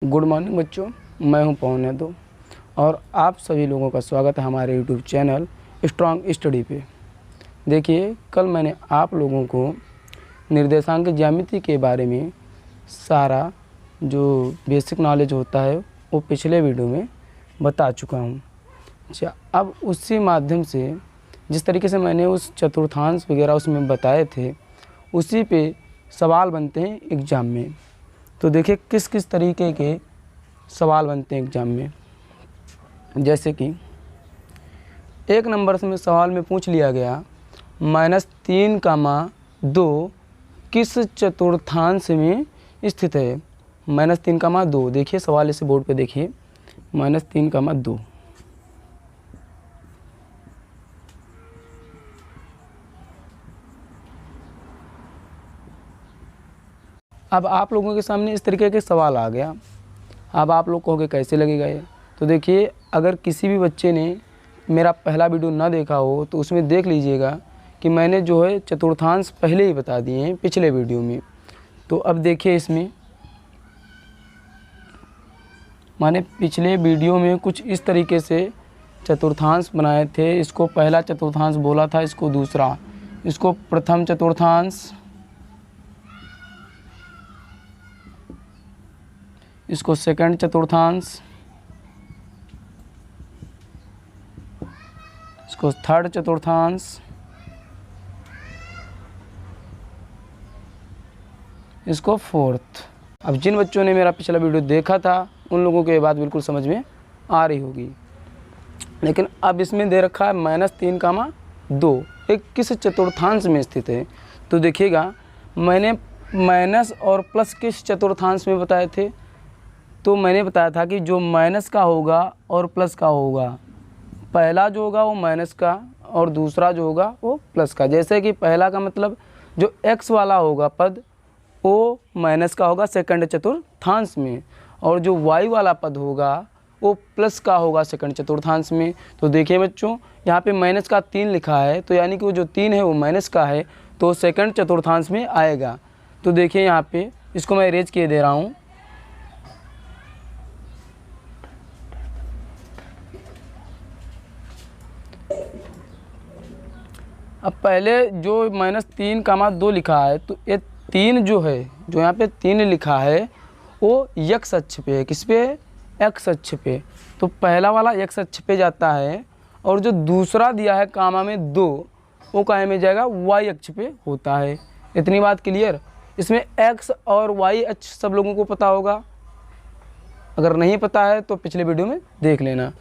Good morning बच्चों, मैं हूं पवन यादव और आप सभी लोगों का स्वागत है हमारे यूट्यूब चैनल स्ट्रॉन्ग स्टडी पे। देखिए, कल मैंने आप लोगों को निर्देशांक ज्यामिति के बारे में सारा जो बेसिक नॉलेज होता है वो पिछले वीडियो में बता चुका हूं। अच्छा, अब उसी माध्यम से जिस तरीके से मैंने उस चतुर्थांश वगैरह उसमें बताए थे, उसी पे सवाल बनते हैं एग्ज़ाम में। तो देखिए किस किस तरीके के सवाल बनते हैं एग्ज़ाम में। जैसे कि 1 नंबर से में सवाल में पूछ लिया गया -3,2 किस चतुर्थांश में स्थित है। -3,2 देखिए सवाल इसे बोर्ड पे देखिए, -3,2। अब आप लोगों के सामने इस तरीके के सवाल आ गया। अब आप लोग कहोगे कैसे लगेगा ये। तो देखिए, अगर किसी भी बच्चे ने मेरा पहला वीडियो ना देखा हो तो उसमें देख लीजिएगा कि मैंने जो है चतुर्थांश पहले ही बता दिए हैं पिछले वीडियो में। तो अब देखिए, इसमें मैंने पिछले वीडियो में कुछ इस तरीके से चतुर्थांश बनाए थे। इसको पहला चतुर्थांश बोला था, इसको दूसरा, इसको प्रथम चतुर्थांश, इसको सेकंड चतुर्थांश, इसको थर्ड चतुर्थांश, इसको फोर्थ। अब जिन बच्चों ने मेरा पिछला वीडियो देखा था उन लोगों को ये बात बिल्कुल समझ में आ रही होगी। लेकिन अब इसमें दे रखा है -3,2 एक किस चतुर्थांश में स्थित है। तो देखिएगा, मैंने माइनस और प्लस किस चतुर्थांश में बताए थे। तो मैंने बताया था कि जो माइनस का होगा और प्लस का होगा, पहला जो होगा वो माइनस का और दूसरा जो होगा वो प्लस का। जैसे कि पहला का मतलब जो x वाला होगा पद वो माइनस का होगा सेकंड चतुर्थांश में, और जो y वाला पद होगा वो प्लस का होगा सेकंड चतुर्थांश में। तो देखिए बच्चों, यहाँ पे माइनस का 3 लिखा है, तो यानी कि वो जो 3 है वो माइनस का है, तो सेकंड चतुर्थांश में आएगा। तो देखिए यहाँ पे इसको मैं इरेज किए दे रहा हूँ। अब पहले जो -3,2 लिखा है, तो ये 3 जो है, जो यहाँ पे 3 लिखा है वो x अक्ष पे है। किस पे है? x अक्ष पे। तो पहला वाला x अक्ष पे जाता है, और जो दूसरा दिया है कामा में 2 वो काहे में जाएगा? y अक्ष पे होता है। इतनी बात क्लियर। इसमें x और y अक्ष सब लोगों को पता होगा, अगर नहीं पता है तो पिछले वीडियो में देख लेना।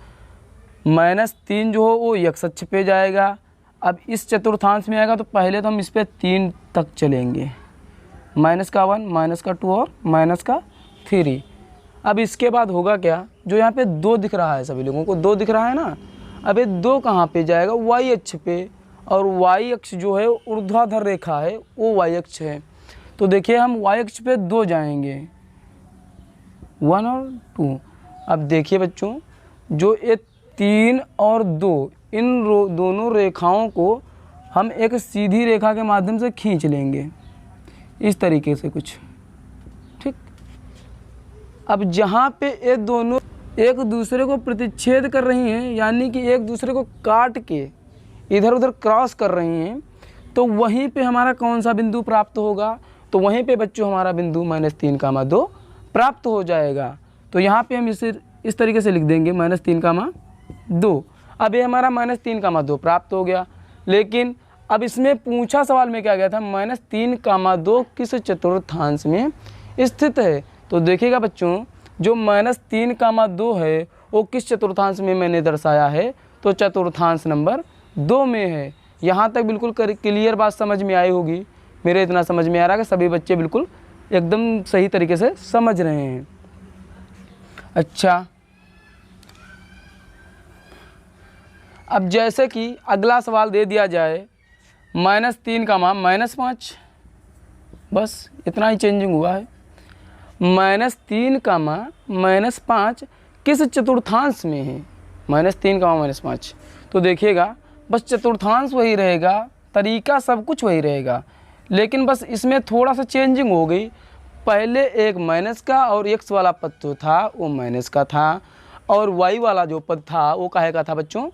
-3 जो हो वो x अक्ष पे जाएगा। अब इस चतुर्थांश में आएगा तो पहले तो हम इस पे 3 तक चलेंगे, -1, -2 और -3। अब इसके बाद होगा क्या? जो यहाँ पे 2 दिख रहा है, सभी लोगों को 2 दिख रहा है ना। अब ये 2 कहाँ पे जाएगा? y अक्ष पे, और y अक्ष जो है ऊर्ध्वाधर रेखा है वो y अक्ष है। तो देखिए हम y अक्ष पे 2 जाएंगे, 1 और 2। अब देखिए बच्चों, जो ये 3 और 2 इन दोनों रेखाओं को हम एक सीधी रेखा के माध्यम से खींच लेंगे, इस तरीके से कुछ, ठीक। अब जहाँ पे ये दोनों एक दूसरे को प्रतिच्छेद कर रही हैं, यानी कि एक दूसरे को काट के इधर उधर क्रॉस कर रही हैं, तो वहीं पे हमारा कौन सा बिंदु प्राप्त होगा? तो वहीं पे बच्चों हमारा बिंदु -3,2 प्राप्त हो जाएगा। तो यहाँ पे हम इसे इस तरीके से लिख देंगे, -3,2। अब ये हमारा -3,2 प्राप्त हो गया। लेकिन अब इसमें पूछा सवाल में क्या गया था? -3,2 किस चतुर्थांश में स्थित है। तो देखिएगा बच्चों, जो -3,2 है वो किस चतुर्थांश में मैंने दर्शाया है? तो चतुर्थांश नंबर 2 में है। यहाँ तक बिल्कुल क्लियर बात समझ में आई होगी। मेरे इतना समझ में आ रहा है कि सभी बच्चे बिल्कुल एकदम सही तरीके से समझ रहे हैं। अच्छा, अब जैसे कि अगला सवाल दे दिया जाए -3, -5, बस इतना ही चेंजिंग हुआ है। -3, -5 किस चतुर्थांश में है? -3, -5। तो देखिएगा, बस चतुर्थांश वही रहेगा, तरीका सब कुछ वही रहेगा, लेकिन बस इसमें थोड़ा सा चेंजिंग हो गई। पहले एक माइनस का और x वाला पद जो था वो माइनस का था और y वाला जो पद था वो काहे का था बच्चों,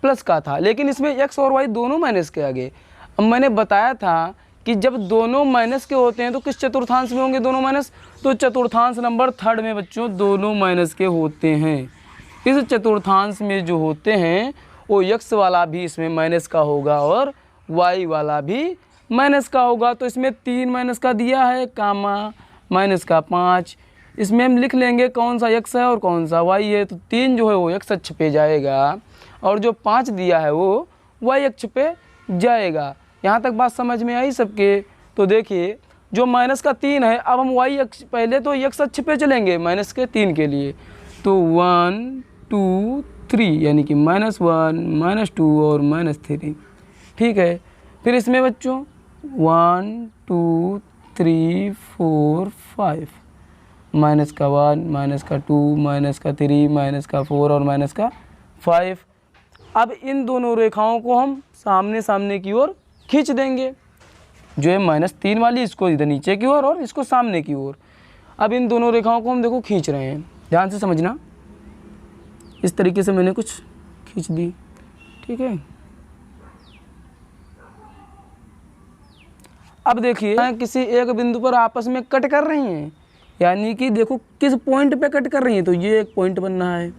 प्लस का था। लेकिन इसमें x और y दोनों माइनस के आ गए। अब मैंने बताया था कि जब दोनों माइनस के होते हैं तो किस चतुर्थांश में होंगे दोनों माइनस, तो चतुर्थांश नंबर 3 में बच्चों दोनों माइनस के होते हैं। इस चतुर्थांश में जो होते हैं वो x वाला भी इसमें माइनस का होगा और y वाला भी माइनस का होगा। तो इसमें 3 माइनस का दिया है कामा माइनस का 5, इसमें हम लिख लेंगे कौन सा x है और कौन सा y है। तो 3 जो है वो x अक्ष पे जाएगा और जो 5 दिया है वो y अक्ष पे जाएगा। यहाँ तक बात समझ में आई सबके? तो देखिए जो माइनस का 3 है, अब हम y अक्ष, पहले तो x अक्ष पे चलेंगे माइनस के 3 के लिए, तो 1 2 3 यानी कि -1 -2 और -3, ठीक है। फिर इसमें बच्चों 1 2 3 4 5, माइनस का 1 माइनस का 2 माइनस का 3 माइनस का 4 और माइनस का 5। अब इन दोनों रेखाओं को हम सामने सामने की ओर खींच देंगे, जो है -3 वाली इसको इधर नीचे की ओर और इसको सामने की ओर। अब इन दोनों रेखाओं को हम देखो खींच रहे हैं, ध्यान से समझना। इस तरीके से मैंने कुछ खींच दी, ठीक है। अब देखिए किसी एक बिंदु पर आपस में कट कर रही हैं, यानी कि देखो किस पॉइंट पे कट कर रही हैं, तो ये एक पॉइंट बनना है।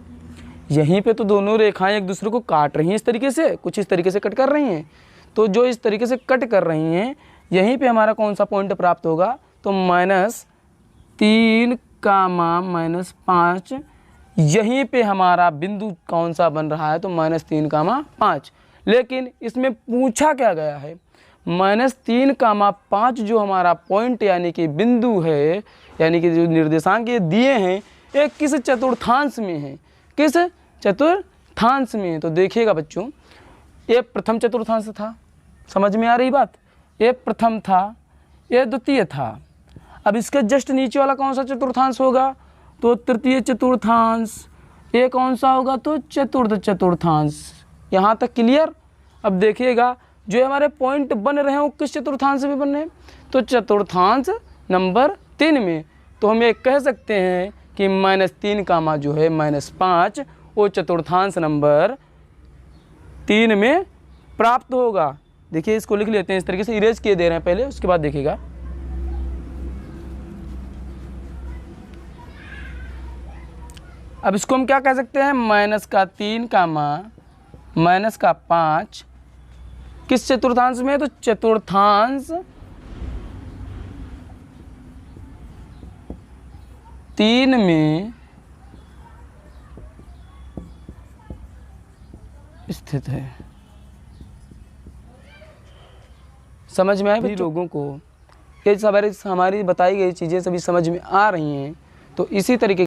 यहीं पे तो दोनों रेखाएं एक दूसरे को काट रही हैं इस तरीके से, कुछ इस तरीके से कट कर रही हैं। तो जो इस तरीके से कट कर रही हैं यहीं पे हमारा कौन सा पॉइंट प्राप्त होगा, तो -3 -5, यहीं पे हमारा बिंदु कौन सा बन रहा है, तो -3 5। लेकिन इसमें पूछा क्या गया है, -3 5 जो हमारा पॉइंट यानी कि बिंदु है, यानी कि जो निर्देशांक ये दिए हैं ये किस चतुर्थांश में है, किस चतुर्थांश में है। तो देखिएगा बच्चों, ये प्रथम चतुर्थांश था, समझ में आ रही बात, ये प्रथम था, ये द्वितीय था। अब इसके जस्ट नीचे वाला कौन सा चतुर्थांश होगा, तो तृतीय चतुर्थांश। ये कौन सा होगा, तो चतुर्थ चतुर्थांश। यहाँ तक क्लियर? अब देखिएगा जो हमारे पॉइंट बन रहे हैं वो किस चतुर्थांश में बन रहे हैं, तो चतुर्थांश नंबर 3 में। तो हम ये कह सकते हैं कि -3 जो है -5 वो चतुर्थांश नंबर 3 में प्राप्त होगा। देखिए इसको लिख लेते हैं, इस तरीके से इरेज किए दे रहे हैं पहले, उसके बाद देखिएगा। अब इसको हम क्या कह सकते हैं, -3 -5 किस चतुर्थांश में है, तो चतुर्थांश 3 में स्थित है। समझ में आए भी लोगों को? ये हमारी बताई गई चीज़ें सभी समझ में आ रही हैं। तो इसी तरीके